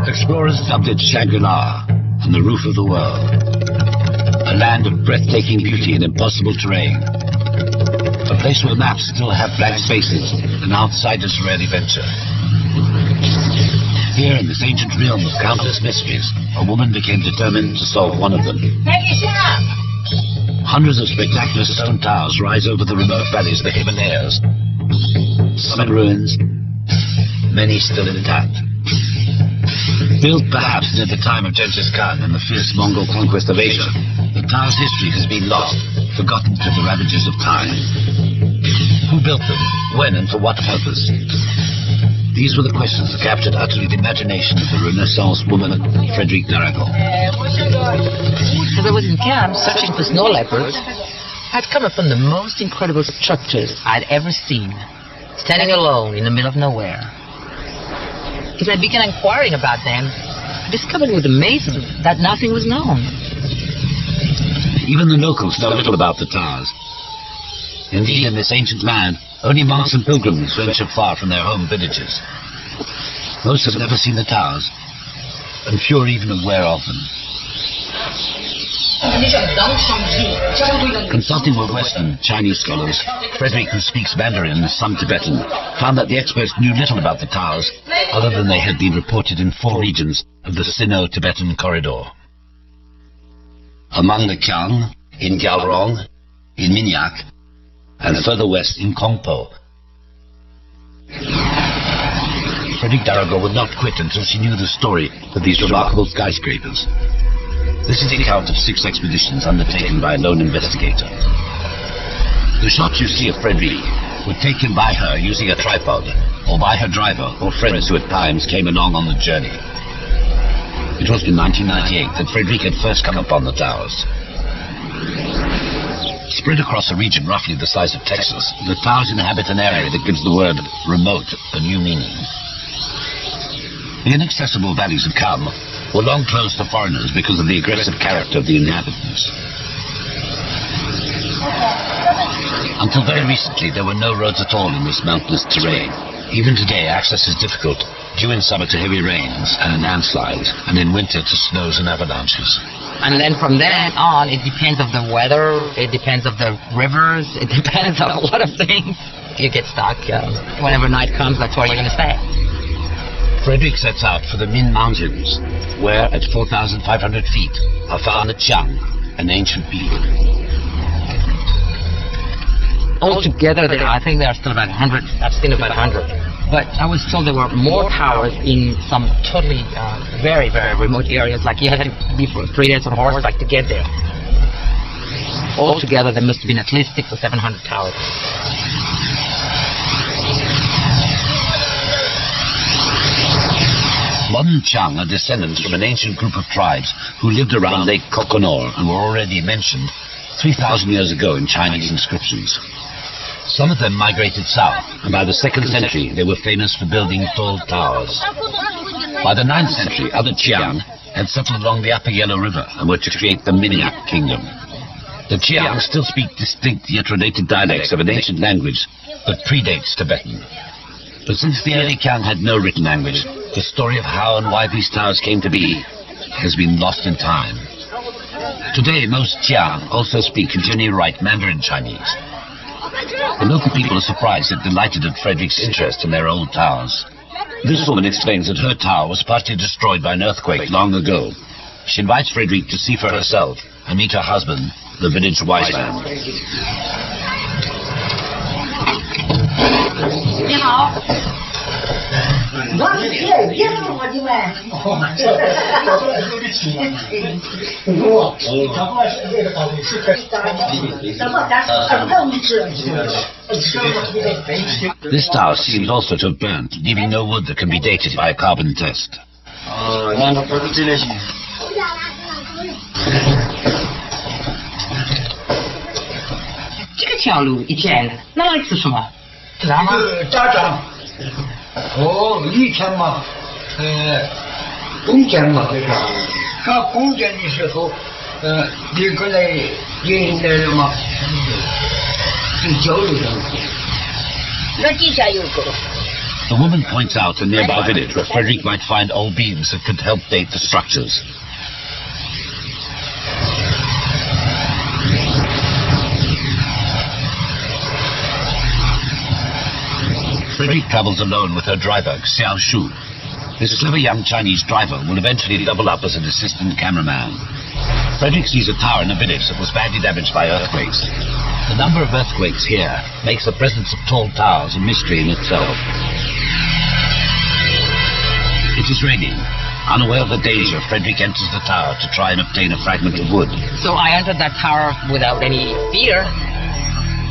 Explorers dubbed it Shangri-La and the roof of the world. A land of breathtaking beauty and impossible terrain. A place where maps still have blank spaces and outsiders rarely venture. Here in this ancient realm of countless mysteries, a woman became determined to solve one of them. Hundreds of spectacular stone towers rise over the remote valleys of the Himalayas. Some in ruins, many still intact. Built perhaps near the time of Genghis Khan and the fierce Mongol conquest of Asia, the tower's history has been lost, forgotten to the ravages of time. Who built them? When and for what purpose? These were the questions that captured utterly the imagination of the Renaissance woman, Frederique d'Aragon. As I was in camp searching for snow leopards, I'd come upon the most incredible structures I'd ever seen, standing alone in the middle of nowhere. As I began inquiring about them, I discovered with amazement that nothing was known. Even the locals know little about the towers. Indeed, in this ancient land, only monks and pilgrims venture far from their home villages. Most have never seen the towers, and few are even aware of them. Consulting with Western Chinese scholars, Frederique, who speaks Mandarin and some Tibetan, found that the experts knew little about the towers, other than they had been reported in 4 regions of the Sino-Tibetan corridor. Among the Qiang, in Galrong, in Minyak, and further west in Kongpo. Frederique d'Aragon would not quit until she knew the story of these remarkable skyscrapers. This is the account of 6 expeditions undertaken by a lone investigator. The shots you see of Frederique were taken by her using a tripod, or by her driver or friends who at times came along on the journey. It was in 1998 that Frederique had first come upon the towers. Spread across a region roughly the size of Texas, the towers inhabit an area that gives the word remote a new meaning. The inaccessible valleys of Kham were long closed to foreigners because of the aggressive character of the inhabitants. Until very recently, there were no roads at all in this mountainous terrain. Even today, access is difficult, due in summer to heavy rains and landslides, and in winter to snows and avalanches. And then from then on, it depends of the weather, it depends of the rivers, it depends on a lot of things. You get stuck. Whenever night comes, that's where you're going to stay. Frederique sets out for the Min Mountains, where at 4,500 feet are found the Qiang, an ancient people. Altogether, I think there are still about 100. I've seen about 100. But I was told there were more towers in some totally very, very remote areas. Like you had to be for 3 days on horseback to get there. Altogether, there must have been at least 600 or 700 towers. Modern Qiang are descendants from an ancient group of tribes who lived around Lake Kokonor and were already mentioned 3,000 years ago in Chinese inscriptions. Some of them migrated south, and by the 2nd century they were famous for building tall towers. By the 9th century, other Qiang had settled along the upper Yellow River and were to create the Minyak kingdom. The Qiang still speak distinct yet related dialects of an ancient language that predates Tibetan. But since the early Qiang had no written language, the story of how and why these towers came to be has been lost in time. Today, most Qiang also speak and generally write Mandarin Chinese. The local people are surprised and delighted at Frederique's interest in their old towers. This woman explains that her tower was partly destroyed by an earthquake long ago. She invites Frederique to see for herself and meet her husband, the village wise man. This tower seems also to have burnt, leaving no wood that can be dated by a carbon test. 这个条路一天哪来吃什么？知道吗？家长，以前嘛，封建嘛，这个，搞封建的时候，一个来引来了嘛，就交流上去。那底下有个， The woman points out a nearby village where Frederick might find old beams that could help date the structures. Frederick travels alone with her driver, Xiao Shu. This clever young Chinese driver will eventually double up as an assistant cameraman. Frederick sees a tower in a village that was badly damaged by earthquakes. The number of earthquakes here makes the presence of tall towers a mystery in itself. It is raining. Unaware of the danger, Frederick enters the tower to try and obtain a fragment of wood. So I entered that tower without any fear,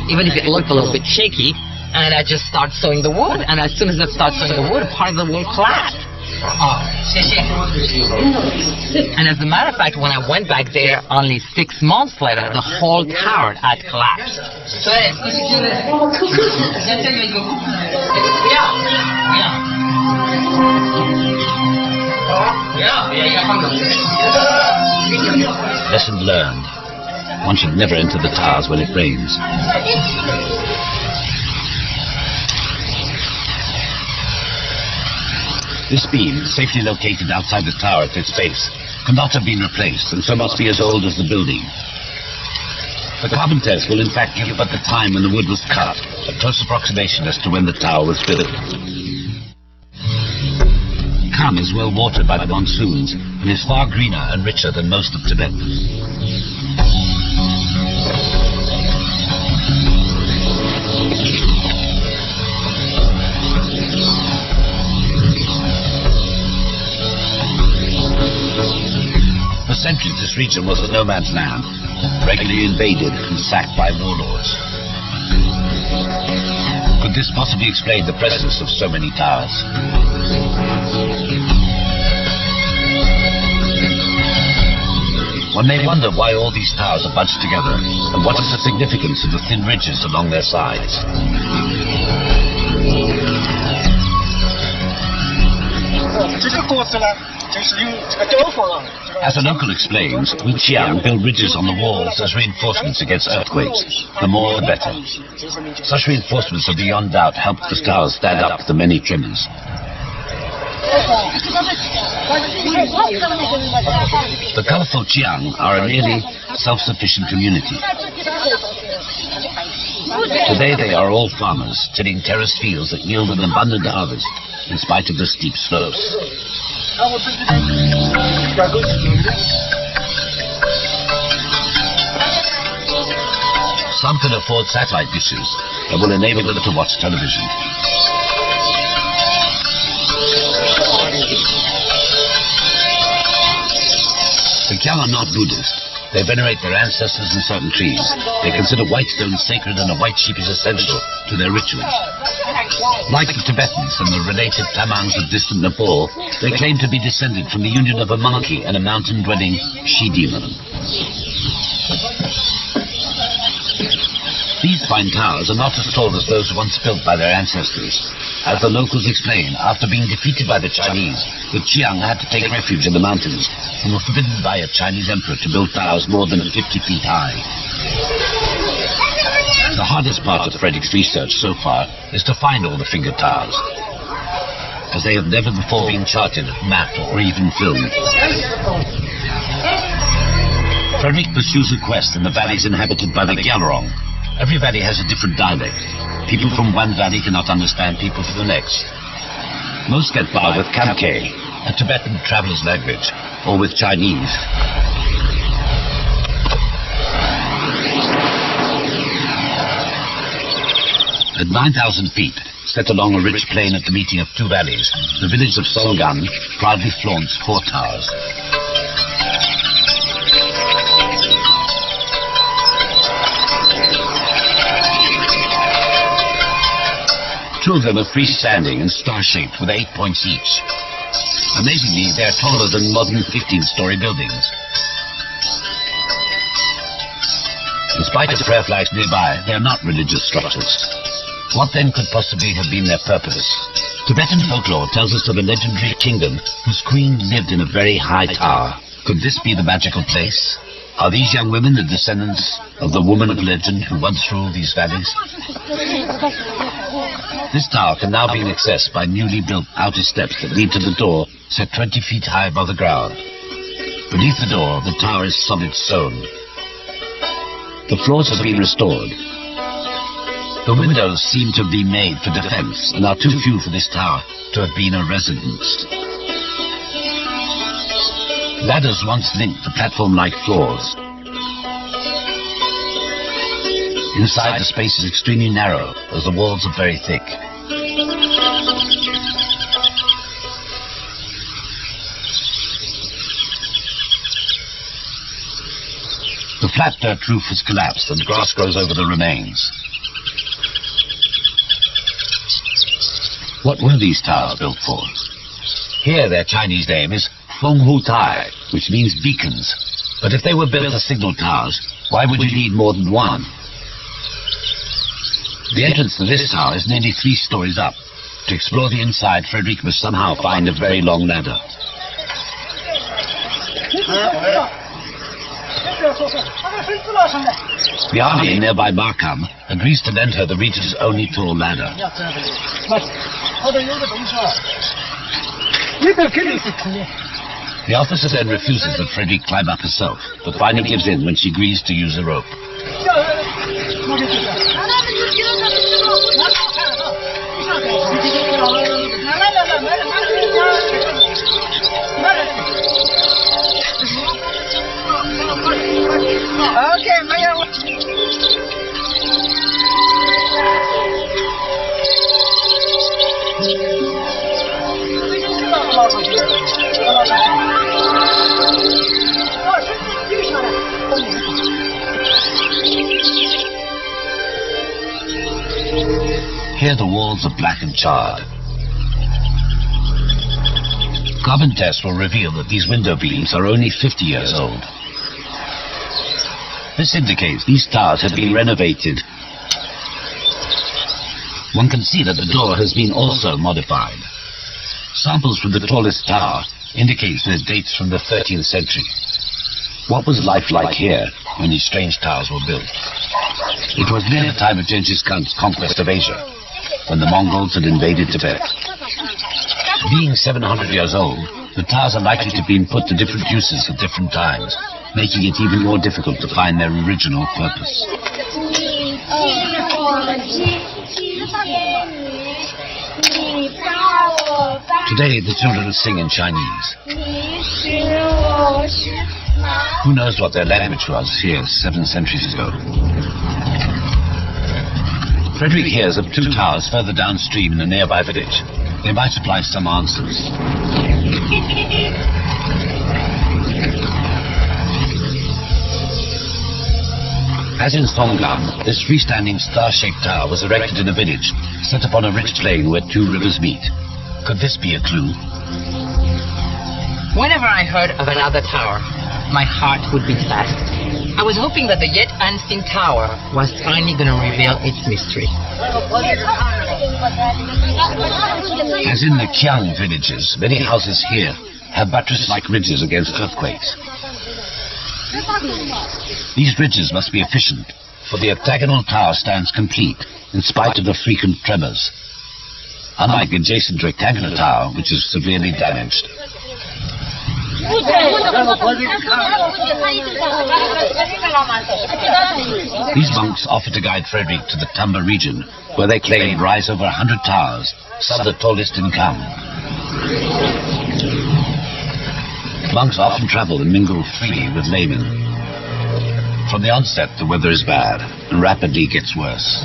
even if it looked a little bit shaky, and I just start sewing the wood, and as soon as I start sewing the wood, part of the wall collapsed. And as a matter of fact, when I went back there only 6 months later, the whole tower had collapsed. Lesson learned. One should never enter the towers when it rains. This beam, safely located outside the tower at its base, cannot have been replaced and so must be as old as the building. The carbon test will in fact give but the time when the wood was cut, a close approximation as to when the tower was built. Kham is well watered by the monsoons and is far greener and richer than most of Tibet. For centuries, this region was a no-man's land, regularly invaded and sacked by warlords. Could this possibly explain the presence of so many towers? One may wonder why all these towers are bunched together, and what is the significance of the thin ridges along their sides. As a local explains, Wu Qiang built ridges on the walls as reinforcements against earthquakes. The more, the better. Such reinforcements have beyond doubt helped the towers stand up to the many tremors. The colorful Qiang are a nearly self-sufficient community. Today they are all farmers, tilling terraced fields that yield an abundant harvest in spite of the steep slopes. Some can afford satellite dishes that will enable them to watch television. The Qiang are not Buddhist. They venerate their ancestors and certain trees. They consider white stones sacred and a white sheep is essential to their rituals. Like the Tibetans and the related Tamangs of distant Nepal, they claim to be descended from the union of a monkey and a mountain-dwelling she-demon. These fine towers are not as tall as those once built by their ancestors. As the locals explain, after being defeated by the Chinese, the Qiang had to take refuge in the mountains and were forbidden by a Chinese emperor to build towers more than 50 feet high. The hardest part of Frederick's research so far is to find all the finger towers, as they have never before been charted, mapped, or even filmed. Frederick pursues a quest in the valleys inhabited by the Gyalrong. Every valley has a different dialect. People from one valley cannot understand people from the next. Most get by with Kamke, a Tibetan traveler's language, or with Chinese. At 9,000 feet, set along a rich plain at the meeting of two valleys, the village of Songan proudly flaunts 4 towers. Two of them are freestanding and star-shaped with 8 points each. Amazingly, they are taller than modern 15-story buildings. In spite of prayer flags nearby, they are not religious structures. What then could possibly have been their purpose? Tibetan folklore tells us of a legendary kingdom whose queen lived in a very high tower. Could this be the magical place? Are these young women the descendants of the woman of legend who once ruled these valleys? This tower can now be accessed by newly built outer steps that lead to the door set 20 feet high above the ground. Beneath the door, the tower is solid stone. The floors have been restored. The windows seem to be made for defense and are too few for this tower to have been a residence. Ladders once linked the platform-like floors. Inside, the space is extremely narrow, as the walls are very thick. The flat dirt roof has collapsed and grass grows over the remains. What were these towers built for? Here their Chinese name is Feng Hu Tai, which means beacons. But if they were built as signal towers, why would you need more than one? The entrance to this tower is nearly 3 stories up. To explore the inside, Frederick must somehow find a very long ladder. The army in nearby Markham agrees to lend her the region's only tall ladder. The officer then refuses that Frederick climb up herself, but finally gives in when she agrees to use a rope. Here the walls are black and charred. Carbon tests will reveal that these window beams are only 50 years old. This indicates these towers have been renovated. One can see that the door has been also modified. Samples from the tallest tower indicate that it dates from the 13th century. What was life like here when these strange towers were built? It was near the time of Genghis Khan's conquest of Asia, when the Mongols had invaded Tibet. Being 700 years old, the towers are likely to have been put to different uses at different times, making it even more difficult to find their original purpose. Today, the children sing in Chinese. Who knows what their language was here 7 centuries ago? Frederick hears of 2 towers further downstream in a nearby village. They might supply some answers. As in Songam, this freestanding star-shaped tower was erected in a village, set upon a rich plain where 2 rivers meet. Could this be a clue? Whenever I heard of another tower, my heart would beat fast. I was hoping that the yet unseen tower was finally going to reveal its mystery. As in the Qiang villages, many houses here have buttress-like ridges against earthquakes. These ridges must be efficient, for the octagonal tower stands complete in spite of the frequent tremors, unlike the adjacent rectangular tower, which is severely damaged. These monks offer to guide Frederick to the Tamba region, where they claim rise over 100 towers, some of the tallest in Kham. Monks often travel and mingle freely with laymen. From the onset, the weather is bad and rapidly gets worse.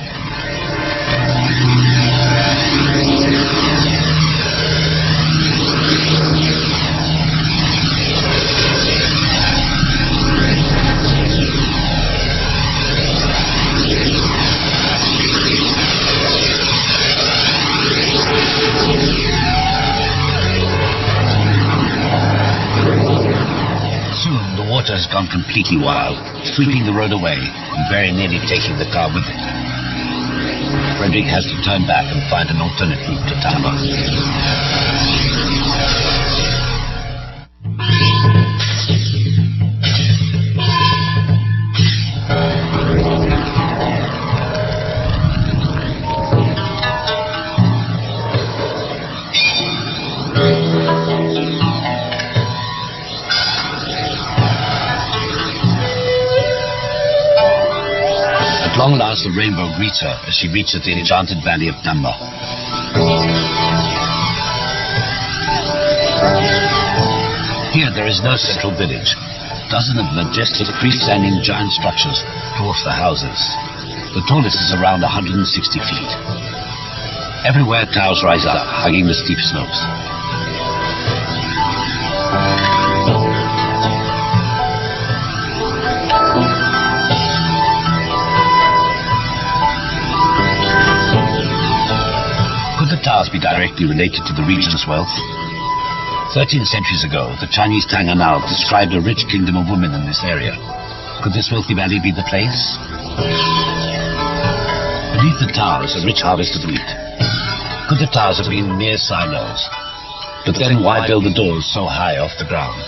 Water has gone completely wild, sweeping the road away and very nearly taking the car with it. Frederick has to turn back and find an alternate route to Tamba. as the rainbow greets her as she reaches the enchanted valley of Damba. Here there is no central village. Dozens of majestic freestanding giant structures dwarf the houses. The tallest is around 160 feet. Everywhere towers rise up, hugging the steep slopes. Could the towers be directly related to the region's wealth? 13 centuries ago, the Chinese Tang Anao described a rich kingdom of women in this area. Could this wealthy valley be the place? Beneath the towers, a rich harvest of wheat. Could the towers have been mere silos? But then why build the doors so high off the ground?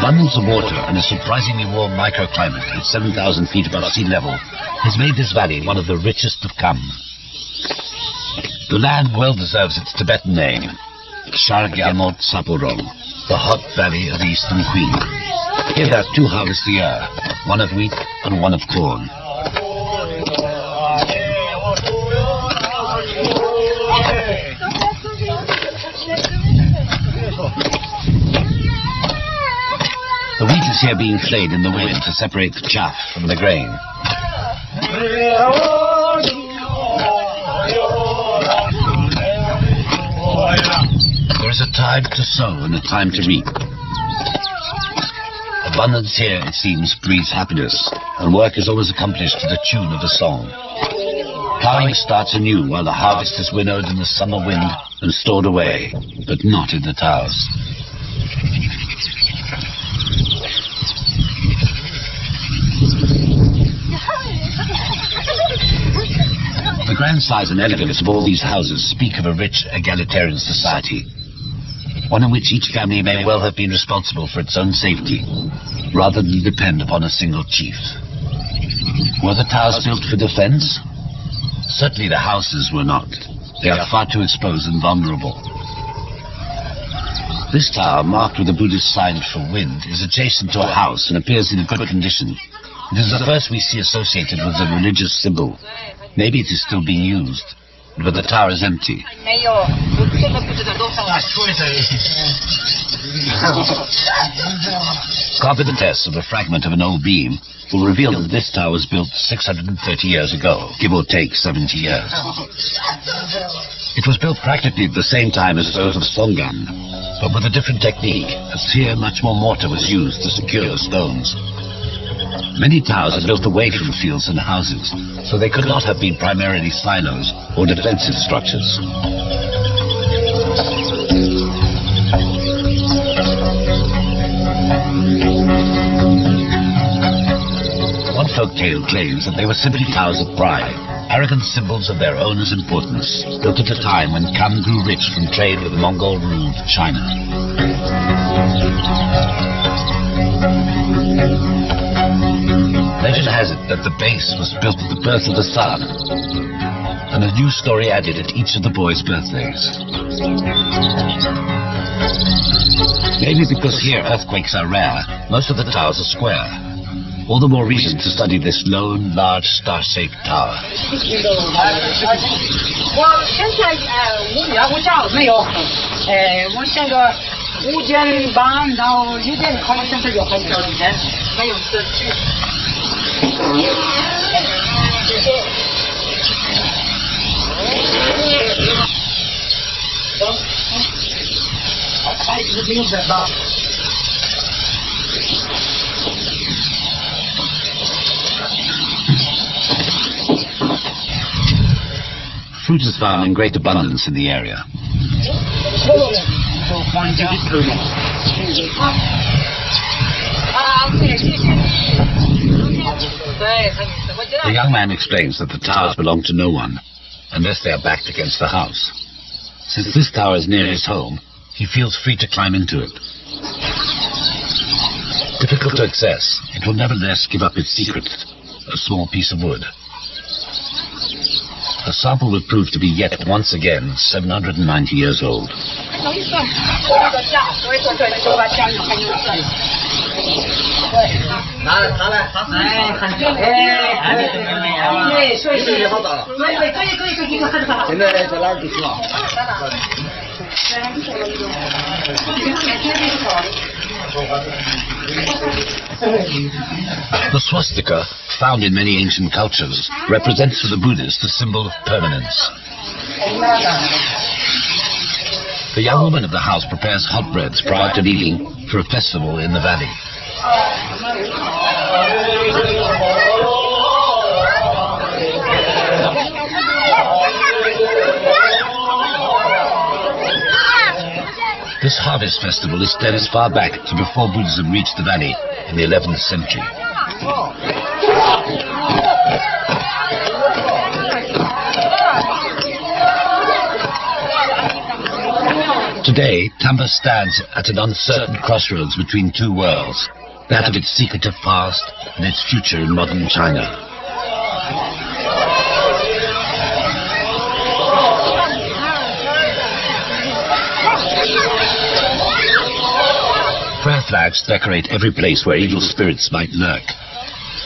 Abundance of water and a surprisingly warm microclimate at 7,000 feet above sea level has made this valley one of the richest of Kham. The land well deserves its Tibetan name, Shargyamot Saporong, the hot valley of the Eastern Queen. Here there are 2 harvests a year, one of wheat and one of corn. The wheat is here being flayed in the wind to separate the chaff from the grain. There is a time to sow and a time to reap. Abundance here, it seems, breeds happiness, and work is always accomplished to the tune of a song. Plowing starts anew while the harvest is winnowed in the summer wind and stored away, but not in the towers. The grand size and elegance of all these houses speak of a rich, egalitarian society, one in which each family may well have been responsible for its own safety, rather than depend upon a single chief. Were the towers built for defense? Certainly the houses were not. They are far too exposed and vulnerable. This tower, marked with a Buddhist sign for wind, is adjacent to a house and appears in good condition. It is the first we see associated with a religious symbol. Maybe it is still being used, but the tower is empty. Carpenter tests of a fragment of an old beam will reveal that this tower was built 630 years ago, give or take 70 years. It was built practically at the same time as those of Songan, but with a different technique, as here much more mortar was used to secure the stones. Many towers are built away from fields and houses, so they could not have been primarily silos or defensive structures. One folk tale claims that they were simply towers of pride, arrogant symbols of their owner's importance, built at a time when Kham grew rich from trade with Mongol-ruled China. Legend has it that the base was built at the birth of the sun, and a new story added at each of the boys' birthdays. Maybe because here earthquakes are rare, most of the towers are square. All the more reason to study this lone, large, star-shaped tower. Fruit is found in great abundance in the area. The young man explains that the towers belong to no one, unless they are backed against the house. Since this tower is near his home, he feels free to climb into it. Difficult to access, it will nevertheless give up its secret, a small piece of wood. The sample would prove to be yet once again 790 years old. The swastika, found in many ancient cultures, represents for the Buddhists the symbol of permanence. The young woman of the house prepares hot breads prior to leaving for a festival in the valley. This harvest festival extends far back to before Buddhism reached the valley in the 11th century. Today, Tamba stands at an uncertain crossroads between two worlds, that of its secretive past and its future in modern China. Prayer flags decorate every place where evil spirits might lurk.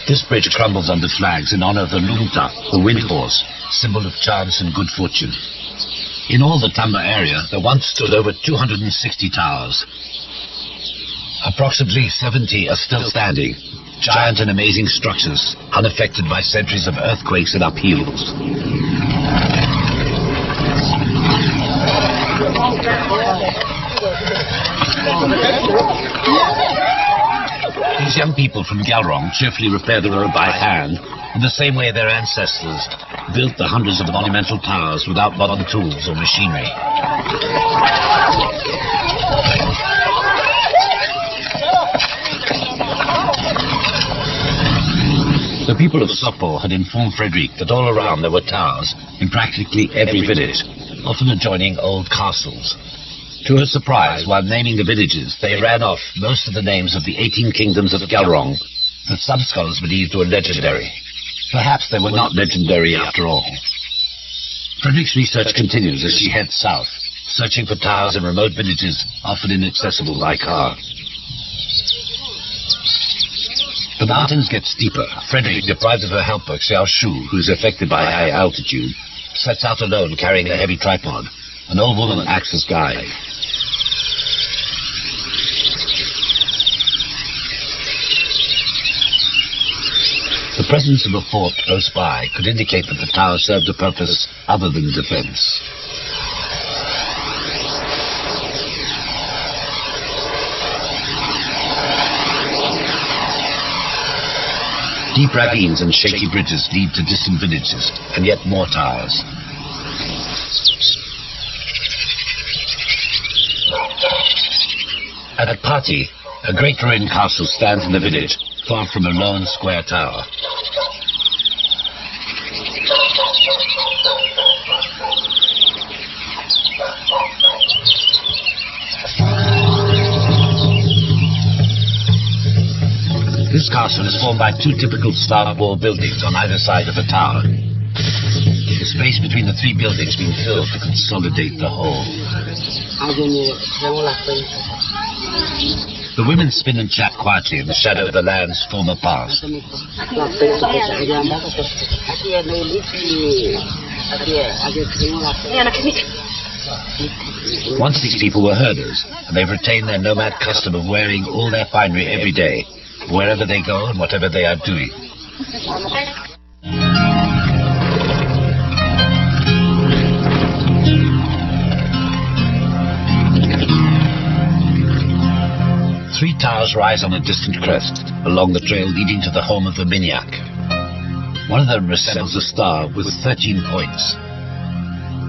This bridge crumbles under flags in honor of the Lungta, the wind horse, symbol of chance and good fortune. In all the Tamba area, there once stood over 260 towers. Approximately 70 are still standing, giant and amazing structures, unaffected by centuries of earthquakes and upheavals. These young people from Gyalrong cheerfully repair the road by hand, in the same way their ancestors built the hundreds of monumental towers without modern tools or machinery. The people of Sopo had informed Frederick that all around there were towers in practically every village, often adjoining old castles. To her surprise, while naming the villages, they ran off most of the names of the 18 kingdoms of Gyalrong that some scholars believed were legendary. Perhaps they were not legendary after all. Frederick's research continues as she heads south, searching for towers in remote villages often inaccessible by car. The mountains get steeper. Frederick, deprived of her helper, Xiao Shu, who is affected by high altitude, sets out alone carrying a heavy tripod. An old woman acts as guide. The presence of a fort close by could indicate that the tower served a purpose other than defense. Deep ravines and shaky bridges lead to distant villages, and yet more towers. At Pati, a great ruined castle stands in the village, far from a lone square tower. This castle is formed by two typical star wall buildings on either side of a tower. The space between the three buildings being filled to consolidate the whole. The women spin and chat quietly in the shadow of the land's former past. Once these people were herders, and they've retained their nomad custom of wearing all their finery every day, wherever they go and whatever they are doing. Three towers rise on a distant crest, along the trail leading to the home of the Minyak. One of them resembles a star with 13 points.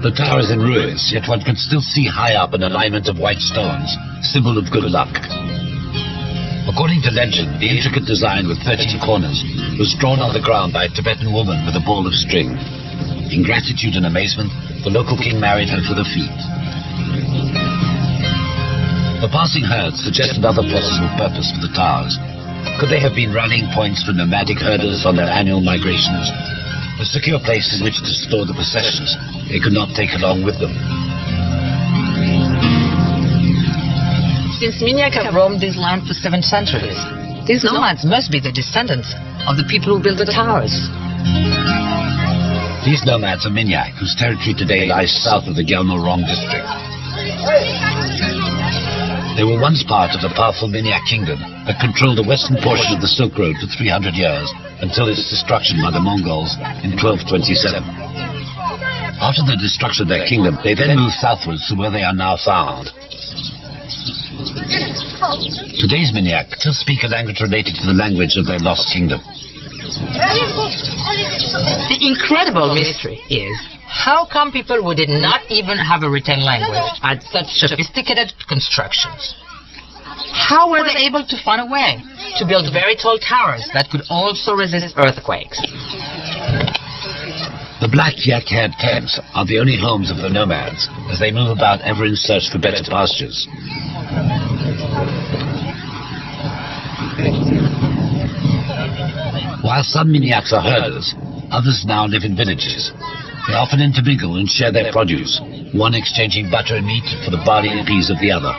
The tower is in ruins, yet one can still see high up an alignment of white stones, symbol of good luck. According to legend, the intricate design with 13 corners was drawn on the ground by a Tibetan woman with a ball of string. In gratitude and amazement, the local king married her for the feat. The passing herds suggest another possible purpose for the towers. Could they have been rallying points for nomadic herders on their annual migrations? A secure place in which to store the possessions they could not take along with them. Since Minyak have roamed this land for 7 centuries, these nomads must be the descendants of the people who built the towers. These nomads are Minyak, whose territory today lies south of the Gelmorong district. They were once part of the powerful Minyak kingdom that controlled the western portion of the Silk Road for 300 years until its destruction by the Mongols in 1227. After the destruction of their kingdom, they then moved southwards to where they are now found. Today's Minyak still speak a language related to the language of their lost kingdom. The incredible mystery is, how come people who did not even have a written language had such sophisticated constructions? How were they able to find a way to build very tall towers that could also resist earthquakes? The black yak-haired tents are the only homes of the nomads as they move about ever in search for better pastures. While some Minyaks are herders, others now live in villages. They often intermingle and share their produce, one exchanging butter and meat for the barley and peas of the other.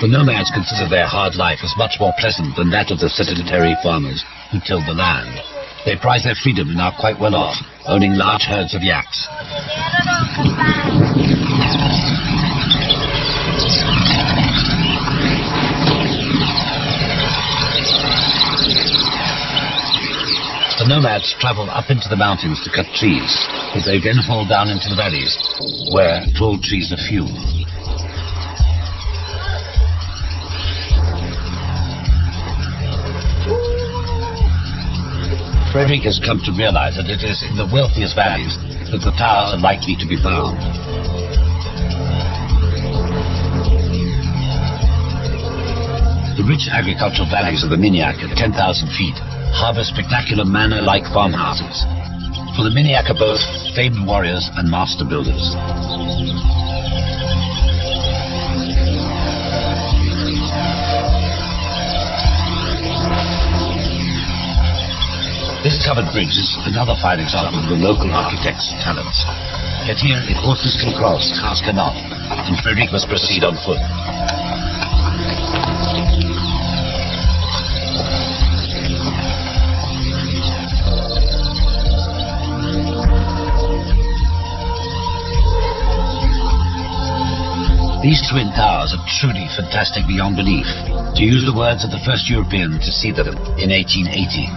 The nomads consider their hard life as much more pleasant than that of the sedentary farmers who tilled the land. They prize their freedom and are quite well off, owning large herds of yaks. The nomads travel up into the mountains to cut trees, that they then haul down into the valleys, where tall trees are few. Frederick has come to realize that it is in the wealthiest valleys that the towers are likely to be found. The rich agricultural valleys of the Minyak at 10,000 feet harbor spectacular manor-like farmhouses. For the Minyak are both famed warriors and master builders. This covered bridge is another fine example of the local architect's talents. Yet here, if horses can cross, cars cannot, and Frederick must proceed on foot. These twin towers are truly fantastic beyond belief, to use the words of the first European to see them in 1880.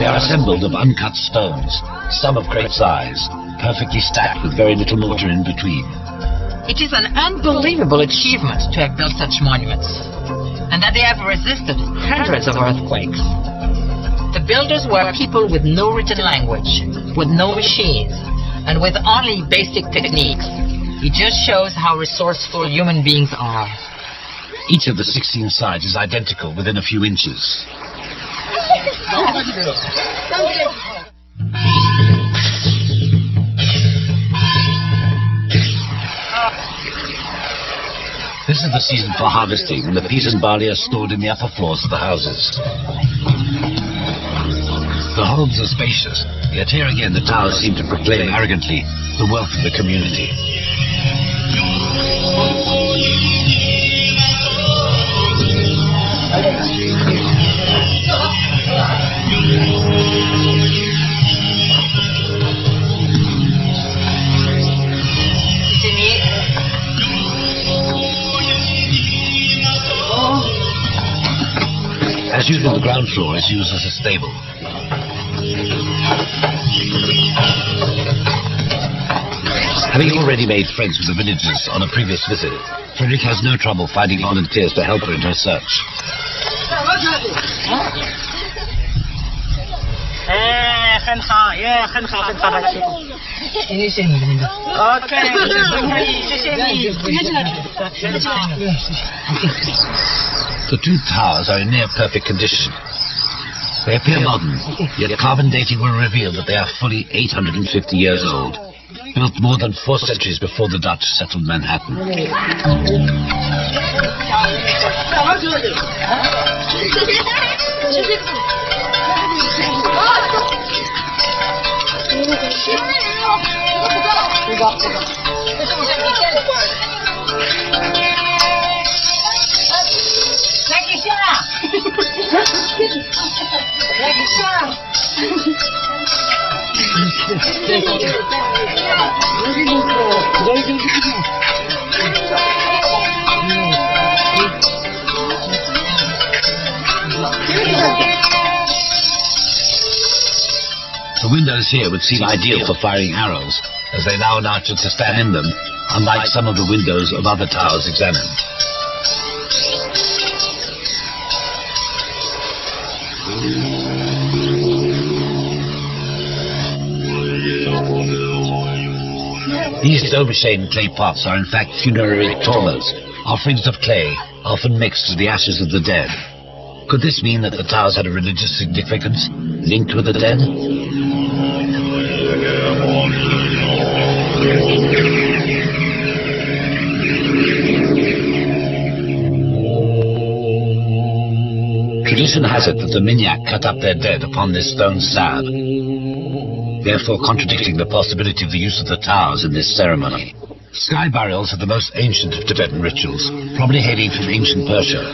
They are assembled of uncut stones, some of great size, perfectly stacked with very little mortar in between. It is an unbelievable achievement to have built such monuments, and that they have resisted hundreds of earthquakes. The builders were people with no written language, with no machines, and with only basic techniques. It just shows how resourceful human beings are. Each of the 16 sides is identical within a few inches. This is the season for harvesting, and the peas and barley are stored in the upper floors of the houses. The homes are spacious, yet here again the towers seem to proclaim arrogantly the wealth of the community. As usual, the ground floor is used as a stable. Having already made friends with the villagers on a previous visit, Frederick has no trouble finding volunteers to help her in her search. The two towers are in near perfect condition. They appear modern, yet carbon dating will reveal that they are fully 850 years old, built more than 4 centuries before the Dutch settled Manhattan. The windows here would seem ideal for firing arrows, as they allow an archer to stand in them, unlike some of the windows of other towers examined. These dome-shaped clay pots are in fact funerary tombas, offerings of clay, often mixed with the ashes of the dead. Could this mean that the towers had a religious significance linked with the dead? Tradition has it that the Minyak cut up their dead upon this stone slab, therefore contradicting the possibility of the use of the towers in this ceremony. Sky burials are the most ancient of Tibetan rituals, probably hailing from ancient Persia.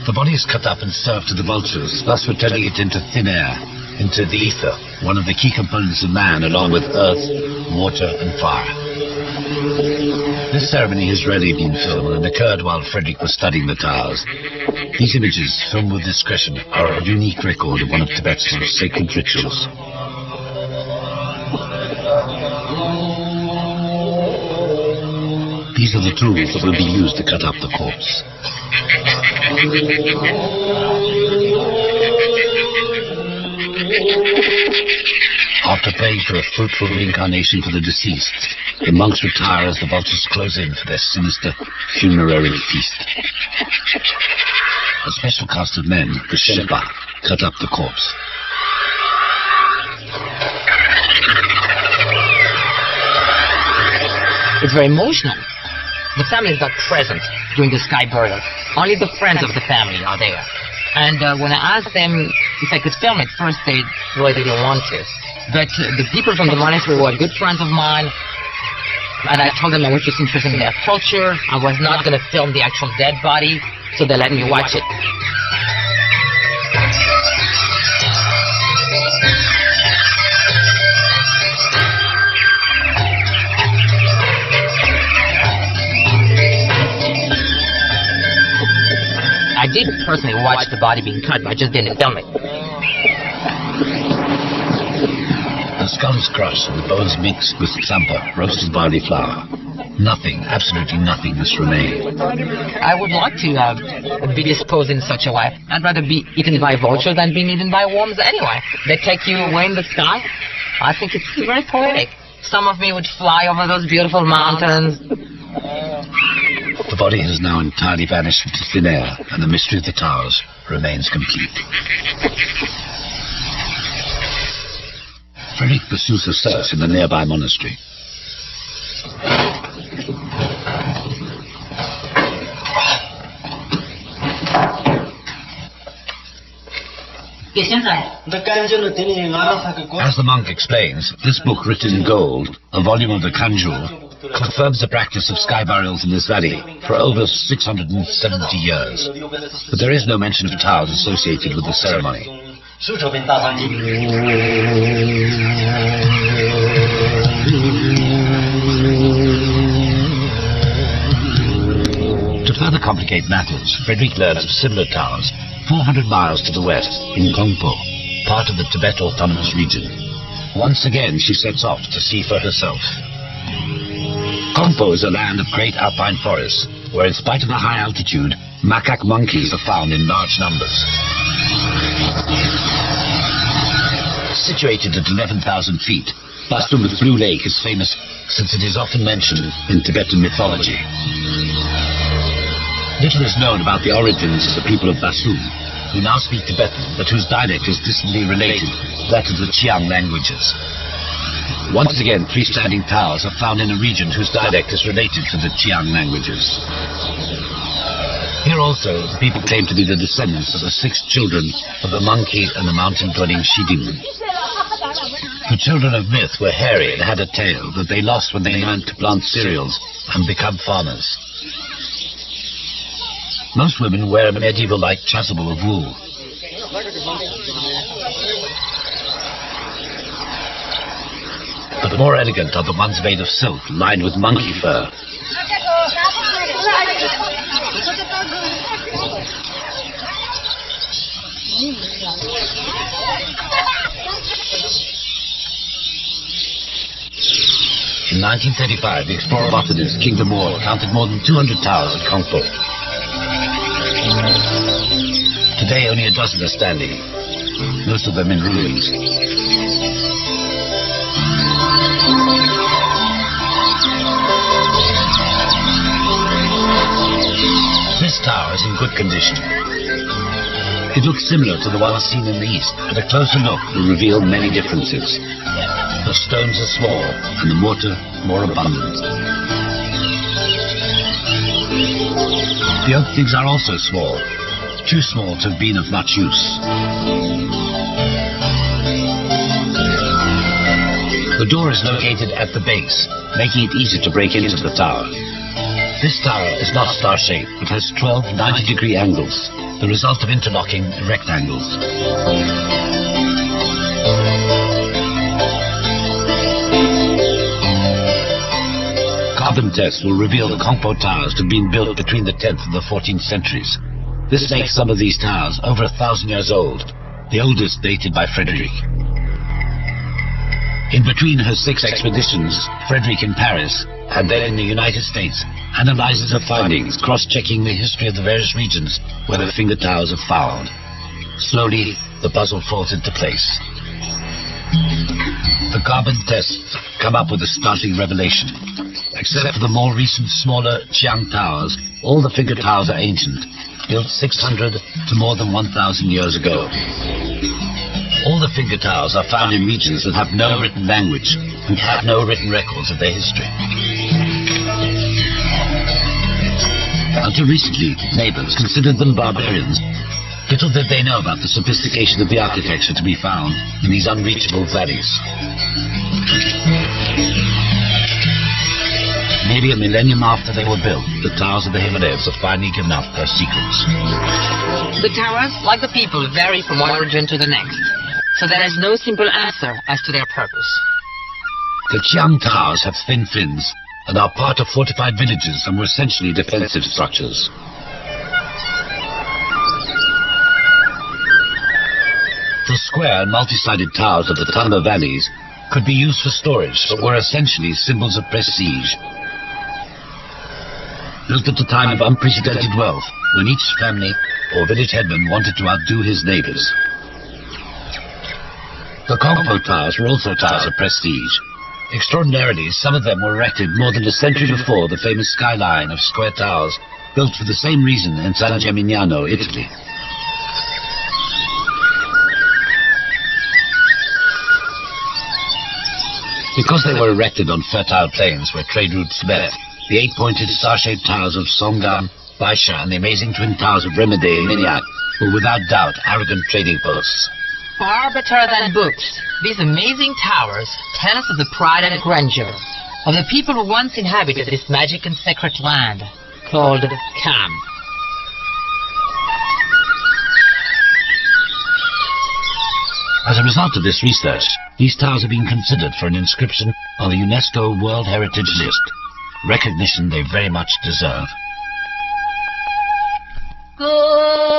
The body is cut up and served to the vultures, thus returning it into thin air, into the ether, one of the key components of man, along with earth, water and fire. This ceremony has rarely been filmed and occurred while Frederick was studying the towers. These images, filmed with discretion, are a unique record of one of Tibet's sacred rituals. These are the tools that will be used to cut up the corpse. After praying for a fruitful reincarnation for the deceased, the monks retire as the vultures close in for their sinister funerary feast. A special caste of men, the Sherpa, cut up the corpse. It's very emotional. The family is not present during the sky burial. Only the friends of the family are there. And when I asked them if I could film it, first they really didn't want to. But the people from the monastery were good friends of mine. And I told them I was just interested in their culture. I was not going to film the actual dead body, so they let me watch it. I did personally watch the body being cut, but I just didn't film it. The skull is crushed and the bones mixed with sampa, roasted barley flour. Nothing, absolutely nothing must remain. I would like to be disposed in such a way. I'd rather be eaten by vultures than being eaten by worms anyway. They take you away in the sky. I think it's very poetic. Some of me would fly over those beautiful mountains. The body has now entirely vanished into thin air, and the mystery of the towers remains complete. Frederick pursues a search in the nearby monastery. As the monk explains, this book written in gold, a volume of the Kanjur, confirms the practice of sky burials in this valley for over 670 years. But there is no mention of towers associated with the ceremony. To further complicate matters, Frederick learns of similar towers 400 miles to the west, in Gongpo, part of the Tibet Autonomous Region. Once again, she sets off to see for herself. Kongpo is a land of great alpine forests, where in spite of the high altitude, macaque monkeys are found in large numbers. Situated at 11,000 feet, Bastum with Blue Lake is famous since it is often mentioned in Tibetan mythology. Little is known about the origins of the people of Basum, who now speak Tibetan, but whose dialect is distantly related to that of the Chiang languages. Once again, freestanding towers are found in a region whose dialect is related to the Chiang languages. Here also, the people claim to be the descendants of the 6 children of the monkey and the mountain-dwelling Shidim. The children of myth were hairy and had a tail that they lost when they learned to plant cereals and become farmers. Most women wear a medieval-like chasuble of wool. But more elegant are the ones made of silk, lined with monkey fur. In 1935, the explorer botanist King de Moore counted more than 200 towers at Kongpo. Today, only a dozen are standing, most of them in ruins. This tower is in good condition. It looks similar to the one seen in the east, but a closer look will reveal many differences. The stones are small, and the mortar more abundant. The openings are also small, too small to have been of much use. The door is located at the base, making it easy to break into the tower. This tower is not star-shaped, but has 12 90-degree angles, the result of interlocking rectangles. Carbon tests will reveal the Kongpo towers to have been built between the 10th and the 14th centuries. This makes some of these towers over 1,000 years old, the oldest dated by Frederick. In between her 6 expeditions, Frederick in Paris, and then in the United States, analyzes her findings, cross-checking the history of the various regions where the finger towers are found. Slowly, the puzzle falls into place. The carbon tests come up with a startling revelation. Except for the more recent, smaller Chiang towers, all the finger towers are ancient, built 600 to more than 1,000 years ago. All the finger towers are found in regions that have no written language and have no written records of their history. Until recently, neighbors considered them barbarians. Little did they know about the sophistication of the architecture to be found in these unreachable valleys. Maybe a millennium after they were built, the towers of the Himalayas have finally given up their secrets. The towers, like the people, vary from one region to the next, so there is no simple answer as to their purpose. The Chiang towers have thin fins and are part of fortified villages and were essentially defensive structures. The square and multi-sided towers of the Tamba valleys could be used for storage, but were essentially symbols of prestige. Built at a time of unprecedented wealth, when each family or village headman wanted to outdo his neighbors. The Kongpo towers were also towers of prestige. Extraordinarily, some of them were erected more than a century before the famous skyline of square towers, built for the same reason in San Gimignano, Italy. Because they were erected on fertile plains where trade routes met, the 8-pointed star-shaped towers of Songam, Baisha, and the amazing twin towers of Remede and Minyak were without doubt arrogant trading posts. Far better than books, these amazing towers tell us of the pride and grandeur of the people who once inhabited this magic and sacred land called Kham. As a result of this research, these towers have been considered for an inscription on the UNESCO World Heritage List, recognition they very much deserve. Good.